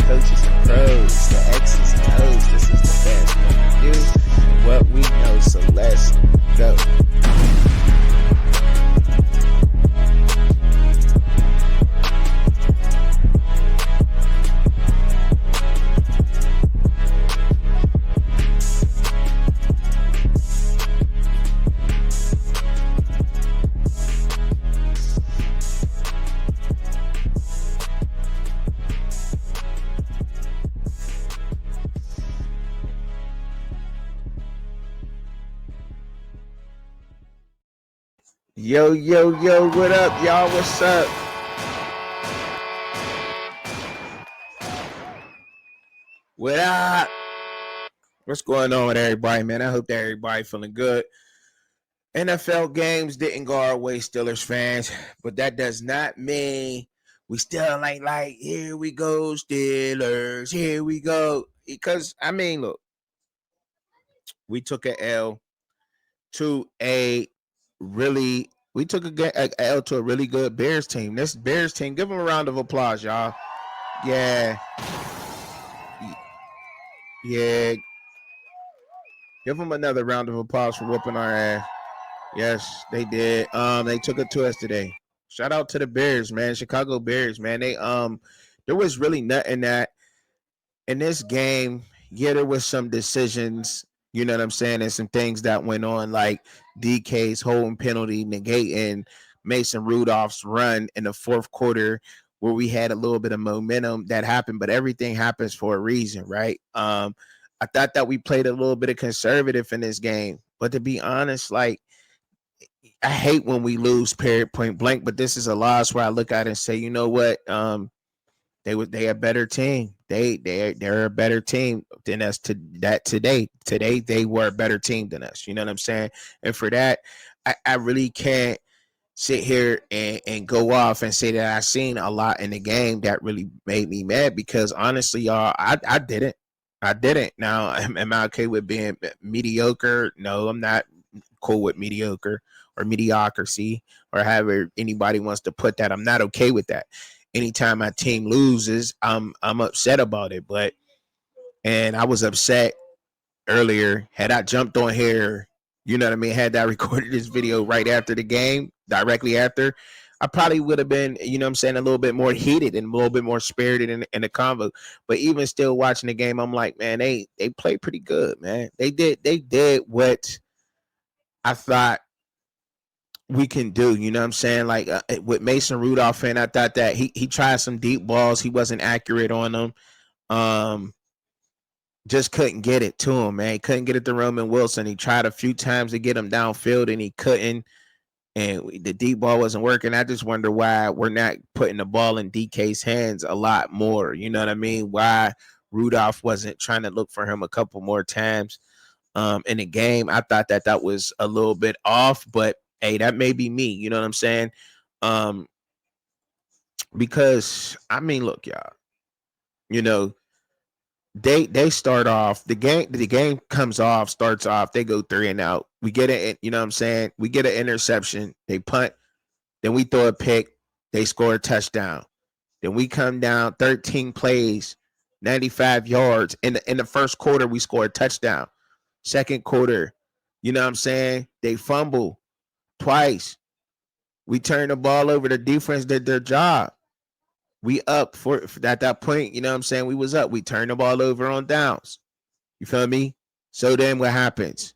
coaches and pros, the X's and O's. This is the best we do, what we know. So let's go. Yo, what up, y'all? What's up? What up? What's going on with everybody, man? I hope that everybody feeling good. NFL games didn't go our way, Steelers fans, but that does not mean we still ain't like, here we go, Steelers, here we go. Because, I mean, look, we took an L to a really we took a L to a really good Bears team. This Bears team, give them a round of applause, y'all. Yeah. Yeah. Give them another round of applause for whooping our ass. Yes, they did. They took it to us today. Shout out to the Bears, man. Chicago Bears, man. They there was really nothing that in this game. Yeah, there was some decisions, you know what I'm saying, and some things that went on, like DK's holding penalty negating Mason Rudolph's run in the fourth quarter, where we had a little bit of momentum that happened, but everything happens for a reason, right? I thought that we played a little bit of conservative in this game, but to be honest, like, I hate when we lose period point blank, but this is a loss where I look at it and say, you know what? They a better team. They're a better team than us today. Today they were a better team than us. You know what I'm saying? And for that, I really can't sit here and go off and say that I seen a lot in the game that really made me mad, because honestly, y'all, I didn't. I didn't. Now, am I okay with being mediocre? No, I'm not cool with mediocre or mediocrity or however anybody wants to put that. I'm not okay with that. Anytime my team loses, I'm upset about it. And I was upset earlier. Had I jumped on here, you know what I mean, had I recorded this video right after the game, directly after, I probably would have been, you know what I'm saying, a little bit more heated and a little bit more spirited in the convo. But even still watching the game, I'm like, man, they played pretty good, man. They did what I thought we can do, you know what I'm saying? Like with Mason Rudolph, and I thought that he tried some deep balls. He wasn't accurate on them. Just couldn't get it to him, man. He couldn't get it to Roman Wilson. He tried a few times to get him downfield and he couldn't. And the deep ball wasn't working. I just wonder why we're not putting the ball in DK's hands a lot more. You know what I mean? Why Rudolph wasn't trying to look for him a couple more times in the game. I thought that was a little bit off, but hey, that may be me. You know what I'm saying? Because I mean, look, y'all, you know, they start off the game comes off, starts off, they go 3-and-out. We get it, you know what I'm saying? We get an interception, they punt, then we throw a pick, they score a touchdown. Then we come down 13 plays, 95 yards. In the first quarter, we score a touchdown. Second quarter, you know what I'm saying? They fumble twice. We turn the ball over. The defense did their job. We up for at that point, you know what I'm saying? We was up. We turned the ball over on downs. You feel me? So then what happens?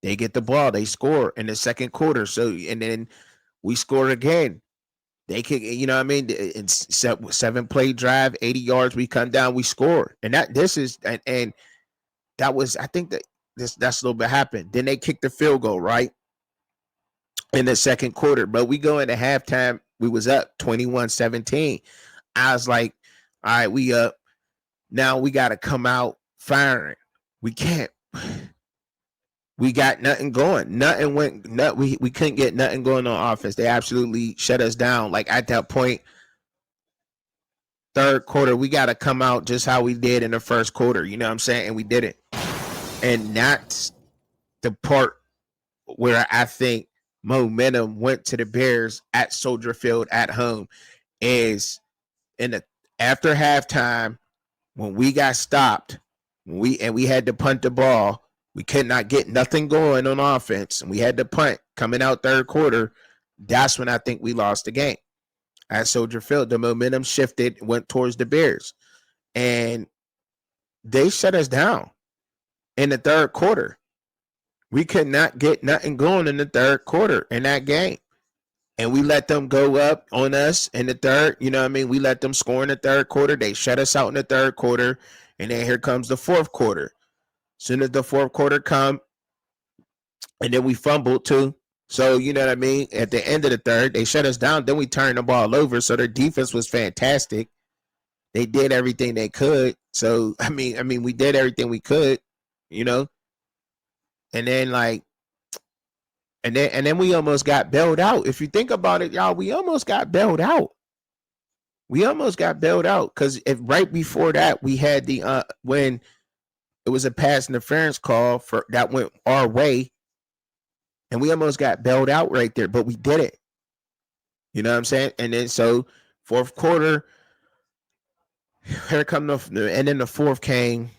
They get the ball. They score in the second quarter. So, and then we score again. They kick, you know what I mean? It's 7-play drive, 80 yards. We come down, we score. And that was, I think that's a little bit happened. Then they kick the field goal, right? In the second quarter. But we go into halftime, we was up 21-17. I was like, all right, we up. Now we got to come out firing. We can't. We got nothing going. Nothing went. We couldn't get nothing going on offense. They absolutely shut us down. Like at that point, third quarter, we got to come out just how we did in the first quarter. You know what I'm saying? And we didn't. And that's the part where I think momentum went to the Bears at Soldier Field at home is in the after halftime, when we got stopped, we had to punt the ball, we could not get nothing going on offense, and we had to punt coming out third quarter. That's when I think we lost the game at Soldier Field. The momentum shifted, went towards the Bears, and they shut us down in the third quarter. We could not get nothing going in the third quarter in that game. And we let them go up on us in the third. You know what I mean? We let them score in the third quarter. They shut us out in the third quarter. And then here comes the fourth quarter. As soon as the fourth quarter come, and then we fumbled too. So, you know what I mean? At the end of the third, they shut us down. Then we turned the ball over. So their defense was fantastic. They did everything they could. So, I mean, we did everything we could, you know? And then and then we almost got bailed out. If you think about it, y'all, we almost got bailed out. We almost got bailed out because right before that, we had the when it was a pass interference call for that went our way, and we almost got bailed out right there, but we did it. You know what I'm saying? And then so fourth quarter, here come and then the fourth came.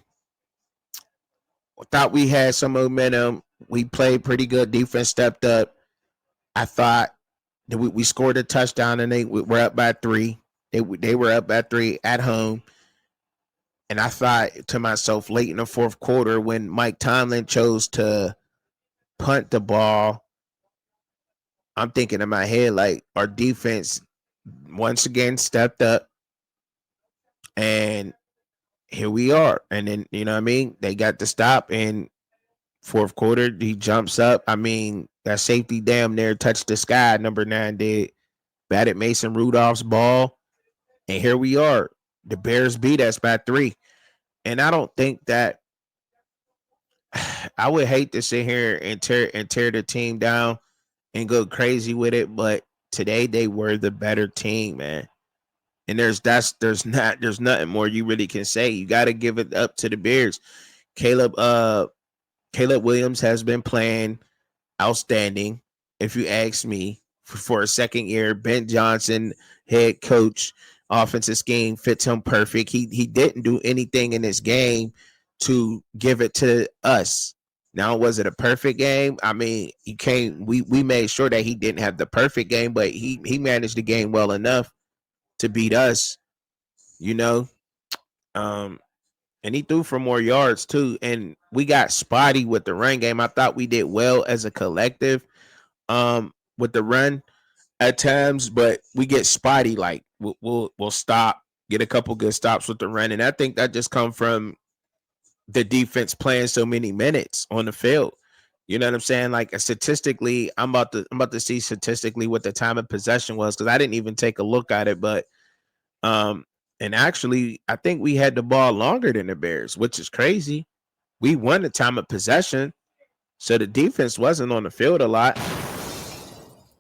Thought we had some momentum. We played pretty good. Defense stepped up. I thought that we scored a touchdown and they were up by 3. They were up by 3 at home. And I thought to myself late in the fourth quarter when Mike Tomlin chose to punt the ball, I'm thinking in my head, like, our defense once again stepped up. And here we are. And then, you know what I mean? They got the stop in fourth quarter. He jumps up. I mean, that safety damn near touched the sky. Number 9 did. Batted Mason Rudolph's ball. And here we are. The Bears beat us by 3. And I don't think that I would hate to sit here and tear the team down and go crazy with it, but today they were the better team, man. And there's nothing more you really can say. You got to give it up to the Bears. Caleb Williams has been playing outstanding, if you ask me, for a second year. Ben Johnson, head coach, offensive scheme fits him perfect. He didn't do anything in this game to give it to us. Now, was it a perfect game? I mean, we made sure that he didn't have the perfect game, but he managed the game well enough to beat us, you know. And he threw for more yards too. And we got spotty with the run game. I thought we did well as a collective with the run at times, but we get spotty. Like we'll stop, get a couple good stops with the run, and I think that just come from the defense playing so many minutes on the field. You know what I'm saying? Like statistically, I'm about to see statistically what the time of possession was because I didn't even take a look at it, but and actually, I think we had the ball longer than the Bears, which is crazy. We won the time of possession, so the defense wasn't on the field a lot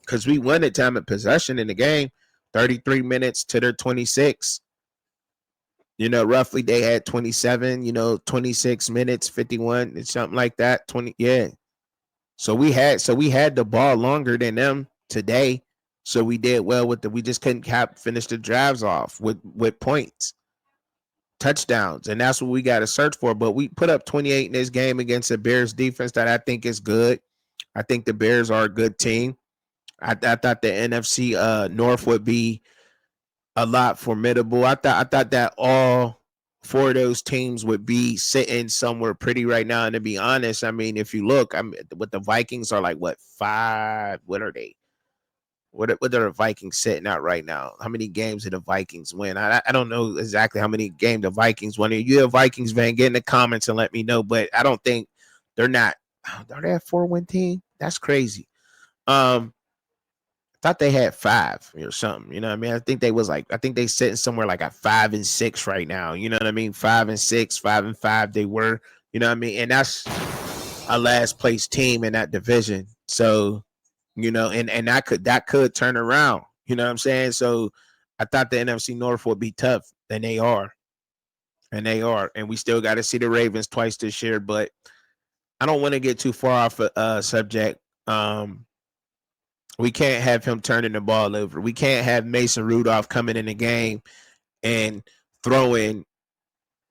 because we won the time of possession in the game, 33 minutes to their 26. You know, roughly they had 27, 26 minutes, 51, something like that. 20, yeah. So we had the ball longer than them today. So we did well we just couldn't finish the drives off with points, touchdowns, and that's what we got to search for. But we put up 28 in this game against the Bears defense that I think is good. I think the Bears are a good team. I thought the NFC North would be a lot formidable. I thought that all 4 of those teams would be sitting somewhere pretty right now. And to be honest, I mean, if you look, what the Vikings are like, what, 5? What are they? What are the Vikings sitting at right now? How many games did the Vikings win? I don't know exactly how many games the Vikings won. If you're a Vikings fan, get in the comments and let me know. But I don't think they're not. Are they a 4-win team? That's crazy. I thought they had 5 or something. You know what I mean? I think they sitting somewhere like at 5-6 right now. You know what I mean? 5-6, 5-5. They were. You know what I mean? And that's a last place team in that division. So. You know, and that could turn around. You know what I'm saying? So I thought the NFC North would be tough, and they are. And we still got to see the Ravens twice this year. But I don't want to get too far off a subject. We can't have him turning the ball over. We can't have Mason Rudolph coming in the game and throwing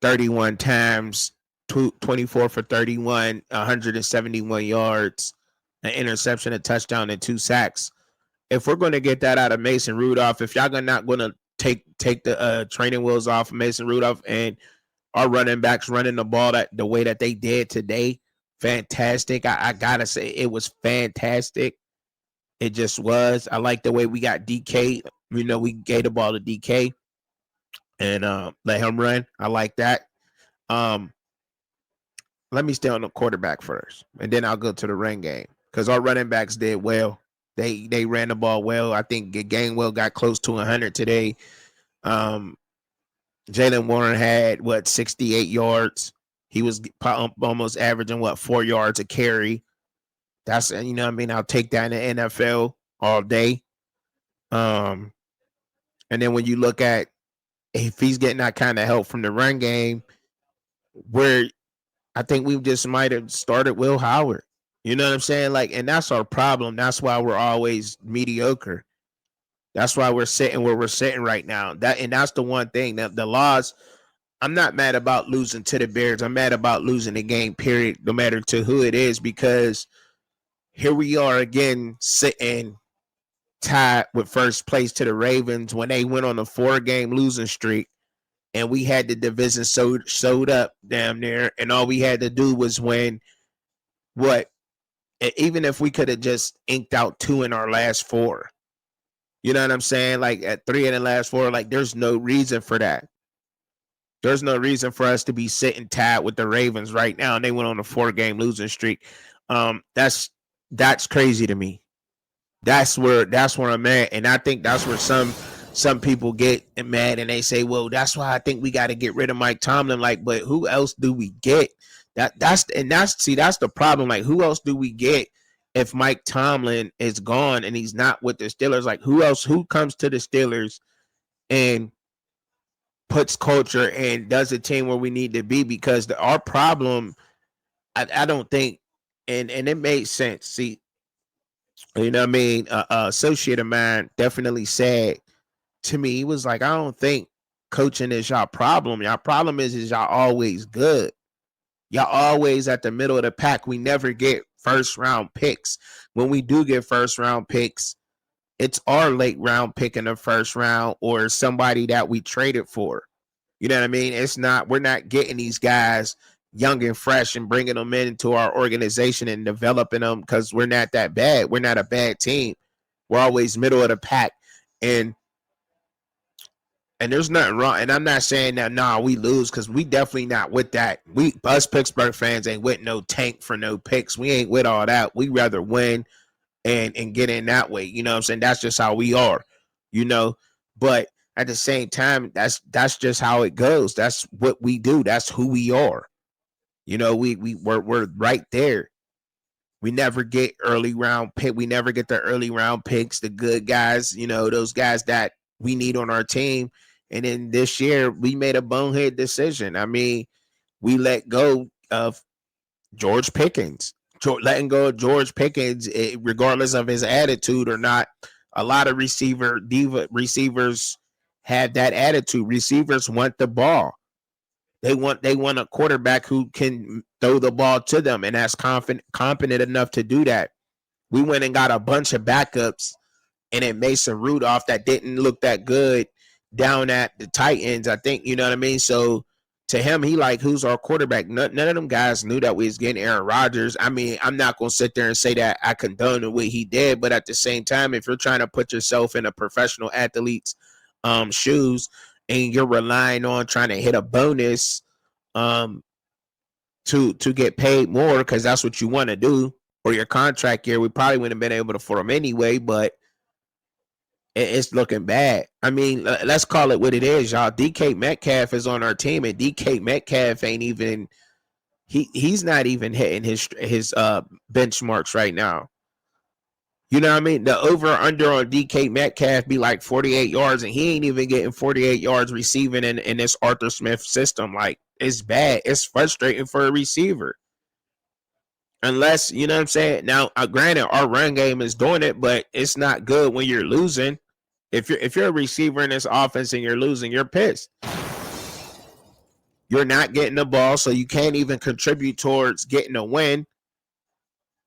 31 times, 24 for 31, 171 yards, an interception, a touchdown, and 2 sacks. If we're going to get that out of Mason Rudolph, if y'all not going to take the training wheels off of Mason Rudolph and our running backs running the ball the way that they did today, fantastic. I gotta say it was fantastic. It just was. I like the way we got DK. You know, we gave the ball to DK and let him run. I like that. Let me stay on the quarterback first, and then I'll go to the run game because our running backs did well. They ran the ball well. I think Gainwell got close to 100 today. Jalen Warren had 68 yards. He was almost averaging 4 yards a carry. That's, you know what I mean? I'll take that in the NFL all day. And then when you look at if he's getting that kind of help from the run game, where I think we just might have started Will Howard. You know what I'm saying? Like, and that's our problem. That's why we're always mediocre. That's why we're sitting where we're sitting right now. That's the one thing that the loss. I'm not mad about losing to the Bears. I'm mad about losing the game, period, no matter to who it is, because here we are again sitting tied with first place to the Ravens when they went on a 4-game losing streak, and we had the division sewed up damn near, and all we had to do was win. Even if we could have just inked out 2 in our last 4. You know what I'm saying? Like at 3 in the last 4, like there's no reason for that. There's no reason for us to be sitting tied with the Ravens right now, and they went on a 4-game losing streak. That's crazy to me. That's where I'm at, and I think that's where some people get mad and they say, "Well, that's why I think we got to get rid of Mike Tomlin." Like, but who else do we get? That's the problem. Like, who else do we get if Mike Tomlin is gone and he's not with the Steelers? Like, who else? Who comes to the Steelers and puts culture and does a team where we need to be? Because our problem, I don't think, and it made sense. See, you know what I mean? Associate of mine definitely said to me, he was like, I don't think coaching is y'all problem. Y'all problem is y'all always good. Y'all always at the middle of the pack. We never get first round picks. When we do get first round picks, it's our late round pick in the first round or somebody that we traded for. You know what I mean? We're not getting these guys young and fresh and bringing them into our organization and developing them because we're not that bad. We're not a bad team. We're always middle of the pack. And there's nothing wrong. And I'm not saying that, we lose, because we definitely not with that. Us Pittsburgh fans ain't with no tank for no picks. We ain't with all that. We rather win and get in that way. You know what I'm saying? That's just how we are, you know. But at the same time, that's just how it goes. That's what we do. That's who we are. You know, we're right there. We never get early round pick. We never get the early round picks, the good guys, you know, those guys that we need on our team. And then this year, we made a bonehead decision. I mean, we let go of George Pickens. Letting go of George Pickens, regardless of his attitude or not. A lot of receivers have that attitude. Receivers want the ball. They want a quarterback who can throw the ball to them and that's competent enough to do that. We went and got a bunch of backups, and then Mason Rudolph that didn't look that good down at the Titans. I think, you know what I mean? So to him, he like, who's our quarterback? None of them guys knew that we was getting Aaron Rodgers. I mean, I'm not going to sit there and say that I condone what he did, but at the same time, if you're trying to put yourself in a professional athlete's shoes and you're relying on trying to hit a bonus to get paid more because that's what you want to do, or your contract year, we probably wouldn't have been able to afford him anyway, but it's looking bad. I mean, let's call it what it is, y'all. DK Metcalf is on our team, and DK Metcalf ain't even he's not even hitting his benchmarks right now. You know what I mean? The over under on DK Metcalf be like 48 yards, and he ain't even getting 48 yards receiving in this Arthur Smith system. Like, it's bad. It's frustrating for a receiver. Unless, you know what I'm saying? Now, granted, our run game is doing it, but it's not good when you're losing. If you're a receiver in this offense and you're losing, you're pissed. You're not getting the ball, so you can't even contribute towards getting a win.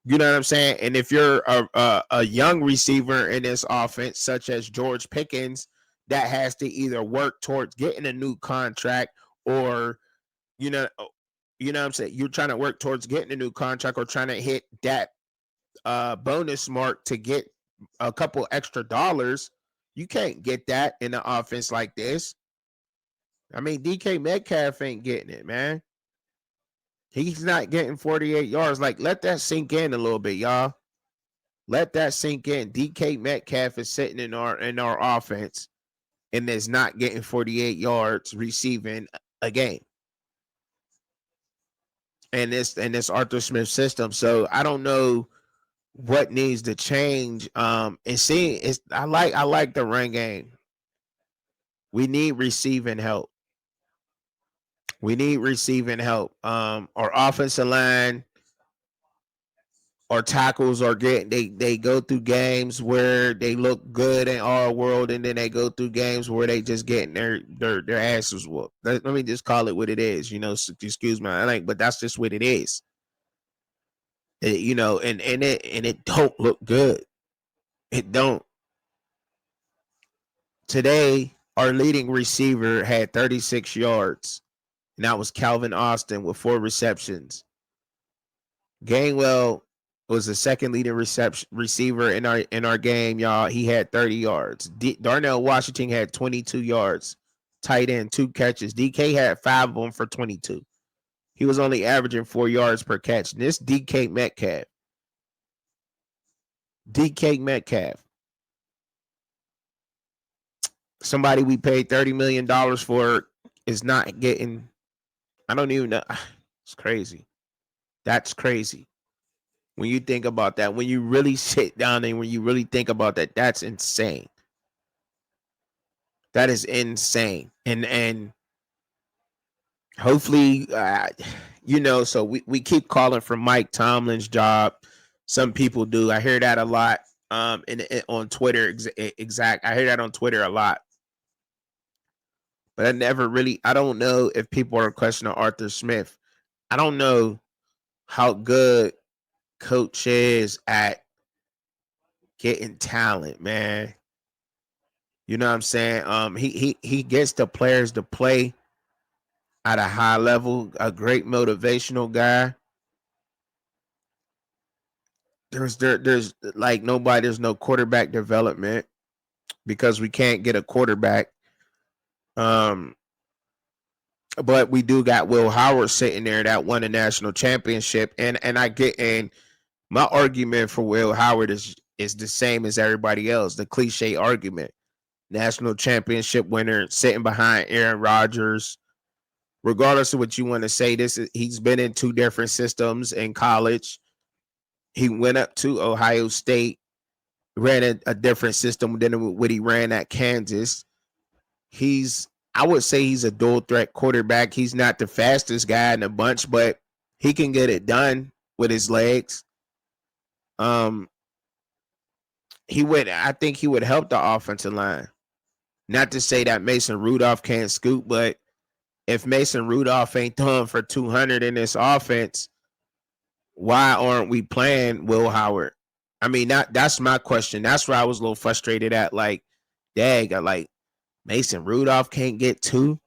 You know what I'm saying? And if you're a young receiver in this offense, such as George Pickens, that has to either work towards getting a new contract or, you know, you know what I'm saying? You're trying to work towards getting a new contract or trying to hit that bonus mark to get a couple extra dollars. You can't get that in an offense like this. I mean, DK Metcalf ain't getting it, man. He's not getting 48 yards. Like, let that sink in a little bit, y'all. Let that sink in. DK Metcalf is sitting in our offense and is not getting 48 yards receiving a game. And this Arthur Smith system. So I don't know what needs to change. And see, I like the run game. We need receiving help. We need receiving help. Our offensive line, our tackles are getting they go through games where they look good in our world, and then they go through games where they just getting their asses whooped. Let me just call it what it is. Excuse me, but that's just what it is. And it don't look good. It don't. Today, our leading receiver had 36 yards, and that was Calvin Austin with 4 receptions. Gainwell was the second leading receiver in our game, y'all. He had 30 yards. Darnell Washington had 22 yards. Tight end, 2 catches. DK had 5 of them for 22. He was only averaging 4 yards per catch. And this DK Metcalf, somebody we paid $30 million for, is not getting. I don't even know. It's crazy. That's crazy. When you think about that, when you really sit down and when you really think about that, that's insane. That is insane. And hopefully, so we keep calling for Mike Tomlin's job. Some people do. I hear that a lot on Twitter. I hear that on Twitter a lot. But I don't know if people are questioning Arthur Smith. I don't know how good coach is at getting talent, man. You know what I'm saying? He gets the players to play at a high level, a great motivational guy. There's like there's no quarterback development because we can't get a quarterback. But we do got Will Howard sitting there that won a national championship, and my argument for Will Howard is the same as everybody else. The cliche argument: national championship winner sitting behind Aaron Rodgers. Regardless of what you want to say, he's been in 2 different systems in college. He went up to Ohio State, ran a different system than what he ran at Kansas. I would say he's a dual threat quarterback. He's not the fastest guy in the bunch, but he can get it done with his legs. I think he would help the offensive line. Not to say that Mason Rudolph can't scoot, but if Mason Rudolph ain't throwing for 200 in this offense, why aren't we playing Will Howard? I mean, that's my question. That's where I was a little frustrated at. Like, dang, like Mason Rudolph can't get 2.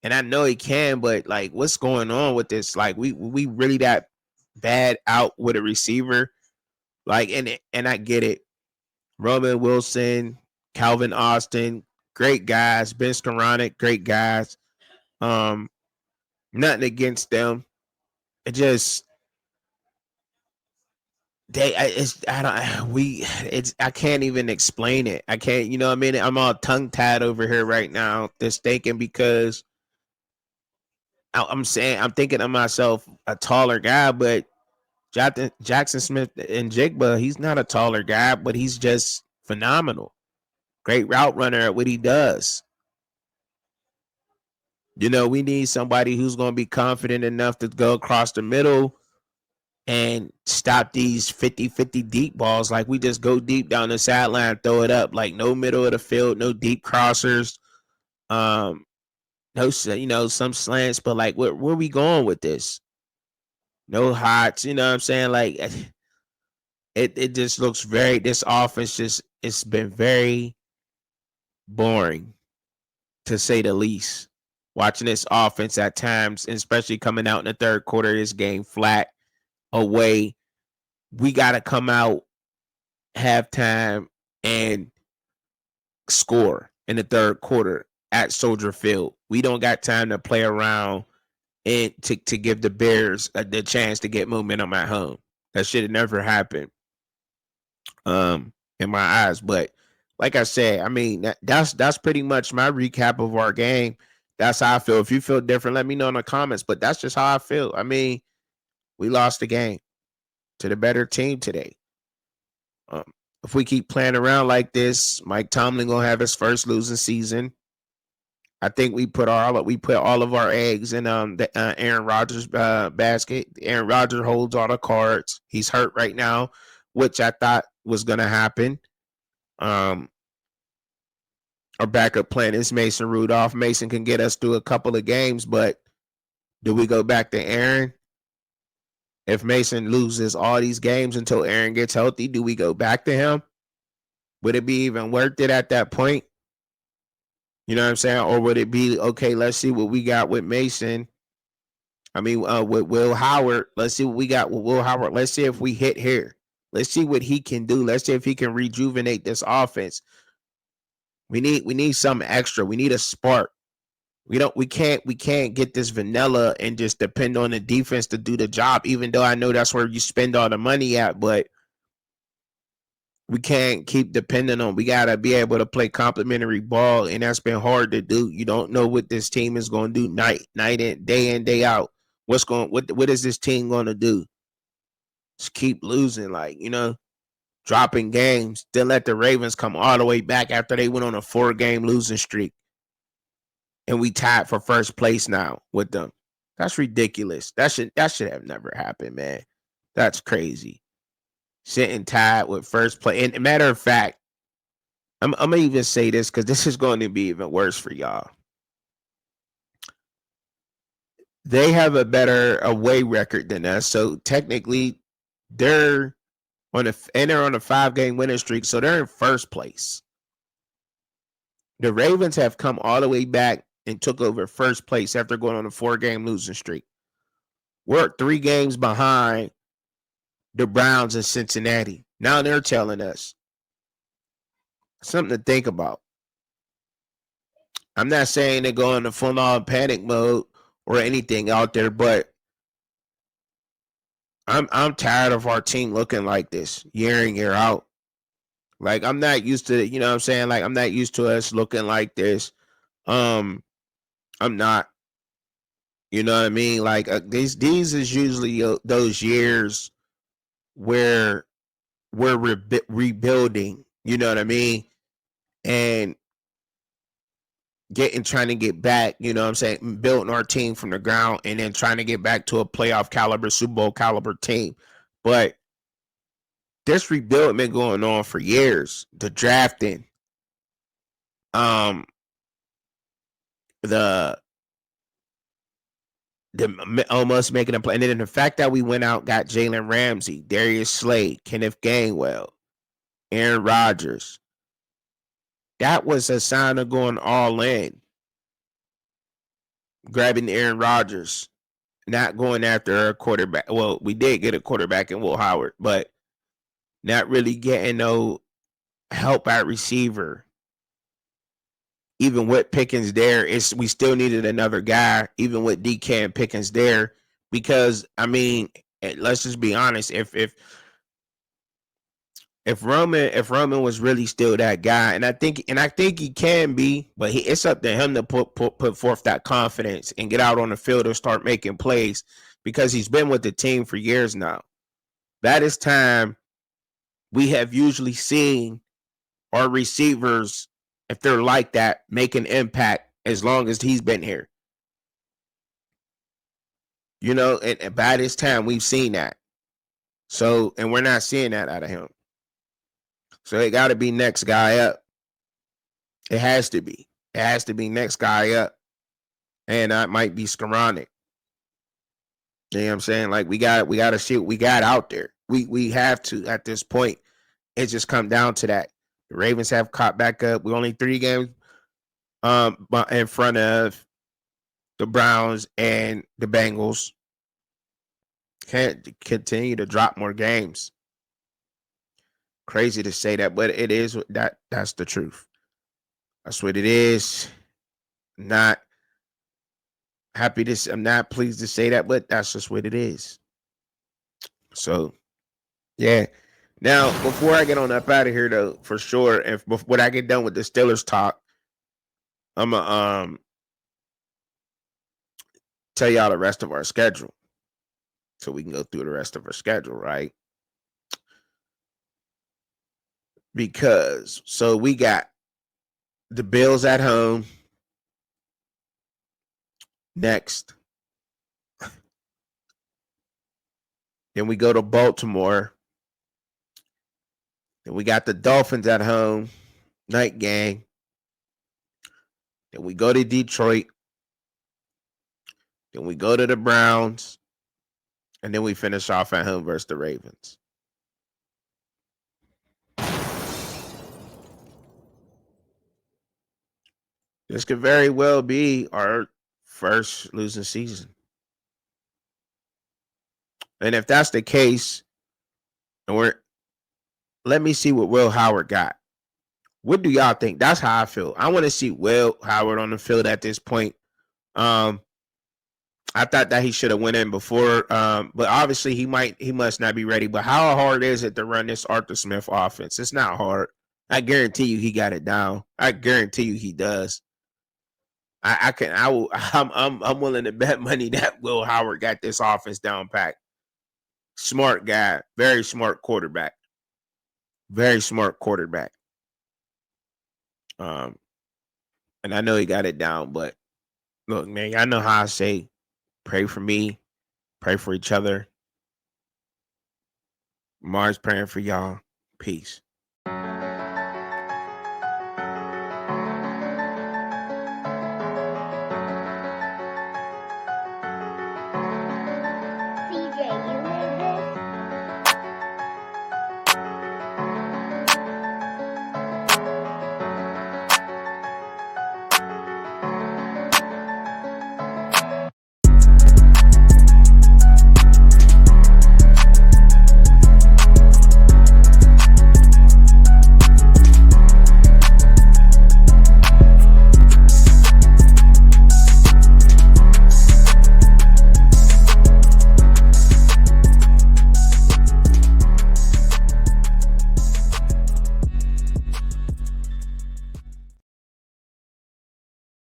And I know he can, but like, what's going on with this? Like, we really that bad out with a receiver? Like, and I get it. Roman Wilson, Calvin Austin, great guys. Ben Skowronek, great guys. Nothing against them. It just I can't even explain it. I can't, you know what I mean? I'm all tongue tied over here right now, just thinking because I'm thinking of myself a taller guy, but Jackson Smith and Jigba, he's not a taller guy, but he's just phenomenal. Great route runner at what he does. You know, we need somebody who's going to be confident enough to go across the middle and stop these 50-50 deep balls. Like, we just go deep down the sideline, throw it up. Like, no middle of the field, no deep crossers. No, some slants, but like, where we going with this? No hots, you know what I'm saying? Like, it just looks very. This offense it's been very boring, to say the least. Watching this offense at times, and especially coming out in the third quarter of this game flat away, we got to come out halftime and score in the third quarter at Soldier Field. We don't got time to play around and to give the Bears the chance to get momentum at home. That should have never happened, in my eyes. But like I said, I mean that's pretty much my recap of our game. That's how I feel. If you feel different, let me know in the comments. But that's just how I feel. I mean, we lost the game to the better team today. Um, if we keep playing around like this, Mike Tomlin gonna have his first losing season. I think we put all of our eggs in the Aaron Rodgers basket. Aaron Rodgers holds all the cards. He's hurt right now, which I thought was gonna happen. Our backup plan is Mason Rudolph. Mason can get us through a couple of games, but do we go back to Aaron? If Mason loses all these games until Aaron gets healthy, do we go back to him? Would it be even worth it at that point? You know what I'm saying? Or would it be, okay, let's see what we got with Mason. I mean, with Will Howard, let's see what we got with Will Howard. Let's see if we hit here. Let's see what he can do. Let's see if he can rejuvenate this offense. We need something extra. We need a spark. We can't get this vanilla and just depend on the defense to do the job, even though I know that's where you spend all the money at, but we can't keep depending on. We gotta be able to play complementary ball, and that's been hard to do. You don't know what this team is going to do night in, day out. What is this team going to do? Just keep losing, like, dropping games. Then let the Ravens come all the way back after they went on a 4-game losing streak, and we tied for first place now with them. That's ridiculous. That should have never happened, man. That's crazy. Sitting tied with first place. And matter of fact, I'm gonna even say this because this is going to be even worse for y'all. They have a better away record than us, so technically they're on a 5-game winning streak, so they're in first place. The Ravens have come all the way back and took over first place after going on a 4-game losing streak. We're 3 games behind the Browns in Cincinnati. Now they're telling us. Something to think about. I'm not saying to go into full-on panic mode or anything out there, but I'm tired of our team looking like this year in, year out. Like, I'm not used to, you know what I'm saying? Like, I'm not used to us looking like this. I'm not. You know what I mean? Like, these is usually those years where we're rebuilding. You know what I mean? And trying to get back, you know what I'm saying, building our team from the ground and then trying to get back to a playoff caliber, Super Bowl caliber team. But this rebuild been going on for years. The drafting, the almost making a play, and then the fact that we went out, got Jalen Ramsey, Darius Slade, Kenneth Gainwell, Aaron Rodgers. That was a sign of going all in. Grabbing Aaron Rodgers, not going after a quarterback. Well, we did get a quarterback in Will Howard, but not really getting no help at receiver. Even with Pickens there, we still needed another guy, even with DK and Pickens there, because I mean, let's just be honest. If Roman was really still that guy, and I think he can be, but it's up to him to put forth that confidence and get out on the field and start making plays, because he's been with the team for years now. That is time we have usually seen our receivers, if they're like that, make an impact as long as he's been here. You know, and by this time we've seen that. So, and we're not seeing that out of him. So it got to be next guy up. It has to be. It has to be next guy up. and that might be Skoranek. You know what I'm saying? Like we got to see what we got out there. We have to at this point. It just come down to that. The Ravens have caught back up. We're only 3 games in front of the Browns and the Bengals. Can't continue to drop more games. Crazy to say that, but it is that's the truth. That's what it is. Not happy to I'm not pleased to say that, but that's just what it is. So yeah. Now, before I get on up out of here though, for sure, and when I get done with the Steelers talk, I'm gonna tell y'all the rest of our schedule. So we can go through the rest of our schedule, right? Because so we got the Bills at home next. Then we go to Baltimore. Then we got the Dolphins at home, night game. Then we go to Detroit. Then we go to the Browns. And then we finish off at home versus the Ravens. This could very well be our first losing season. And if that's the case, let me see what Will Howard got. What do y'all think? That's how I feel. I want to see Will Howard on the field at this point. I thought that he should have went in before, but obviously he must not be ready. But how hard is it to run this Arthur Smith offense? It's not hard. I guarantee you he got it down. I guarantee you he does. I'm willing to bet money that Will Howard got this offense down packed. Smart guy, very smart quarterback. Very smart quarterback. And I know he got it down, but look, man, I know how I say pray for me, pray for each other. Mars praying for y'all. Peace.